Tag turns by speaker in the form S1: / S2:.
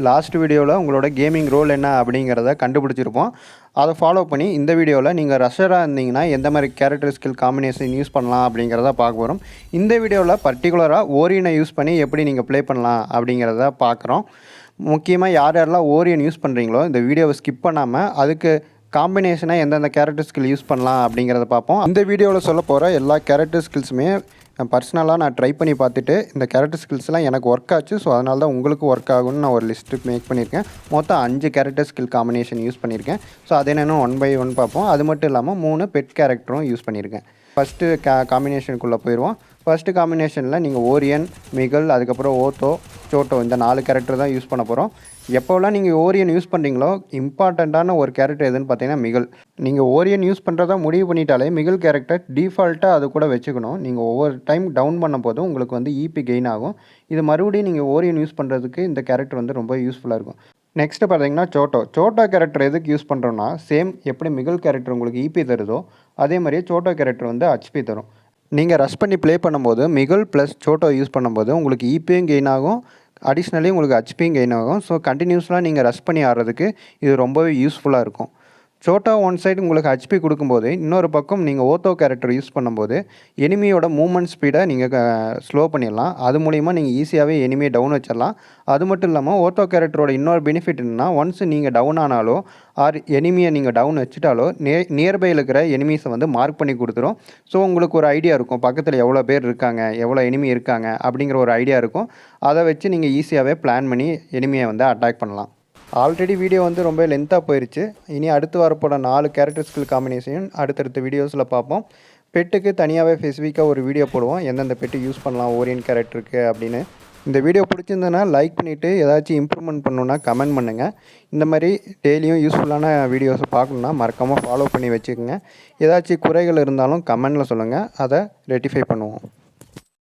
S1: Last வீடியோவில் உங்களோட gaming role என்ன அப்படிங்கிறத கண்டுபிடிச்சிருப்போம். அதை ஃபாலோ பண்ணி இந்த வீடியோவில் நீங்கள் ரஷ்ஷராக இருந்தீங்கன்னா எந்த மாதிரி கேரக்டர் ஸ்கில் காம்பினேஷன் யூஸ் பண்ணலாம் அப்படிங்கிறத பார்க்க போகிறோம். இந்த வீடியோவில் பர்டிகுலராக ஓரியனை யூஸ் பண்ணி எப்படி நீங்கள் ப்ளே பண்ணலாம் அப்படிங்கிறத பார்க்குறோம். முக்கியமாக யாரெல்லாம் ஓரியன் யூஸ் பண்ணுறீங்களோ இந்த வீடியோவை ஸ்கிப் பண்ணாமல் அதுக்கு காம்பினேஷனாக எந்தெந்த கேரக்டர் ஸ்கில் யூஸ் பண்ணலாம் அப்படிங்கிறத பார்ப்போம். இந்த வீடியோவில் சொல்ல போகிற எல்லா கேரக்டர் ஸ்கில்ஸுமே பர்சனலாக நான் ட்ரை பண்ணி பார்த்துட்டு இந்த கேரக்டர் ஸ்கில்ஸ்லாம் எனக்கு ஒர்க் ஆச்சு. ஸோ அதனால தான் உங்களுக்கு ஒர்க் ஆகும்னு நான் ஒரு லிஸ்ட்டு மேக் பண்ணியிருக்கேன். மொத்தம் 5 கேரக்டர் ஸ்கில் காம்பினேஷன் யூஸ் பண்ணியிருக்கேன். ஸோ அது என்னென்னு 1 by 1 பார்ப்போம். அது மட்டும் இல்லாமல் 3 பெட் கேரக்டரும் யூஸ் பண்ணியிருக்கேன். ஃபஸ்ட்டு காம்பினேஷனுக்குள்ளே போயிடுவோம். ஃபஸ்ட்டு காம்பினேஷனில் நீங்கள் ஓரியன், மிகல், அதுக்கப்புறம் ஓத்தோ, சோட்டோ இந்த 4 கேரக்டர் தான் யூஸ் பண்ண போகிறோம். எப்போல்லாம் நீங்கள் ஓரியன் யூஸ் பண்ணுறீங்களோ இம்பார்ட்டண்ட்டான ஒரு கேரக்டர் எதுன்னு பார்த்தீங்கன்னா மிகல். நீங்கள் ஓரியன் யூஸ் பண்ணுறதா முடிவு பண்ணிட்டாலே மிகல் கேரக்டர் டிஃபால்ட்டாக அது கூட வச்சுக்கணும். நீங்கள் ஒவ்வொரு டைம் டவுன் பண்ணும் போதும் உங்களுக்கு வந்து இபி கெயின் ஆகும். இது மறுபடியும் நீங்கள் ஓரியன் யூஸ் பண்ணுறதுக்கு இந்த கேரக்டர் வந்து ரொம்ப யூஸ்ஃபுல்லாக இருக்கும். நெக்ஸ்ட்டு பார்த்தீங்கன்னா சோட்டோ கேரக்டர் எதுக்கு யூஸ் பண்ணுறோன்னா சேம் எப்படி மிகல் கேரக்டர் உங்களுக்கு இபி தருதோ அதே மாதிரியே சோட்டோ கேரக்டர் வந்து ஹெச்பி தரும். நீங்கள் ரஷ் பண்ணி ப்ளே பண்ணும்போது மிகல் ப்ளஸ் சோட்டோ யூஸ் பண்ணும்போது உங்களுக்கு இபியும் கெயின் ஆகும், அடிஷ்னலி உங்களுக்கு ஹெச்பியும் கெயின் ஆகும். ஸோ கண்டினியூஸ்லாம் நீங்கள் ரஷ் பண்ணி ஆடுறதுக்கு இது ரொம்பவே யூஸ்ஃபுல்லாக இருக்கும். சோட்டா ஒன் சைடு உங்களுக்கு ஹெச்பி கொடுக்கும்போது இன்னொரு பக்கம் நீங்கள் ஓத்தோ கேரக்டர் யூஸ் பண்ணும்போது எனிமியோட மூவ்மெண்ட் ஸ்பீடை நீங்கள் ஸ்லோ பண்ணிடலாம். அது மூலிமா நீங்கள் ஈஸியாகவே எனிமியை டவுன் வச்சிடலாம். அது மட்டும் இல்லாமல் ஓத்தோ கேரக்டரோட இன்னொரு பெனிஃபிட் என்னென்னா ஒன்ஸ் நீங்கள் டவுன் ஆனாலோ ஆர் எனிமியை நீங்கள் டவுன் வச்சுட்டாலோ நியர்பையில் இருக்கிற எனிமீஸை வந்து மார்க் பண்ணி கொடுத்துரும். ஸோ உங்களுக்கு ஒரு ஐடியா இருக்கும் பக்கத்தில் எவ்வளோ பேர் இருக்காங்க, எவ்வளோ எனிமி இருக்காங்க அப்படிங்கிற ஒரு ஐடியா இருக்கும். அதை வச்சு நீங்கள் ஈஸியாகவே பிளான் பண்ணி எனிமியை வந்து அட்டாக் பண்ணலாம். ஆல்ரெடி வீடியோ வந்து ரொம்ப லென்த்தாக போயிடுச்சு. இனி அடுத்து வரப்போட 4 கேரக்டர் ஸ்கில் காம்பினேஷன் அடுத்தடுத்த வீடியோஸில் பார்ப்போம். பெட்டுக்கு தனியாகவே ஸ்பெசிஃபிக்காக ஒரு வீடியோ போடுவோம் எந்தெந்த பெட்டு யூஸ் பண்ணலாம் ஓரியன் கேரக்டருக்கு அப்படின்னு. இந்த வீடியோ பிடிச்சிருந்ததுன்னா லைக் பண்ணிவிட்டு ஏதாச்சும் இம்ப்ரூவ்மெண்ட் பண்ணணுன்னா கமெண்ட் பண்ணுங்கள். இந்த மாதிரி டெய்லியும் யூஸ்ஃபுல்லான வீடியோஸை பார்க்கணுன்னா மறக்காமல் ஃபாலோ பண்ணி வச்சுக்கோங்க. ஏதாச்சும் குறைகள் இருந்தாலும் கமெண்டில் சொல்லுங்கள், அதை ரெட்டிஃபை பண்ணுவோம்.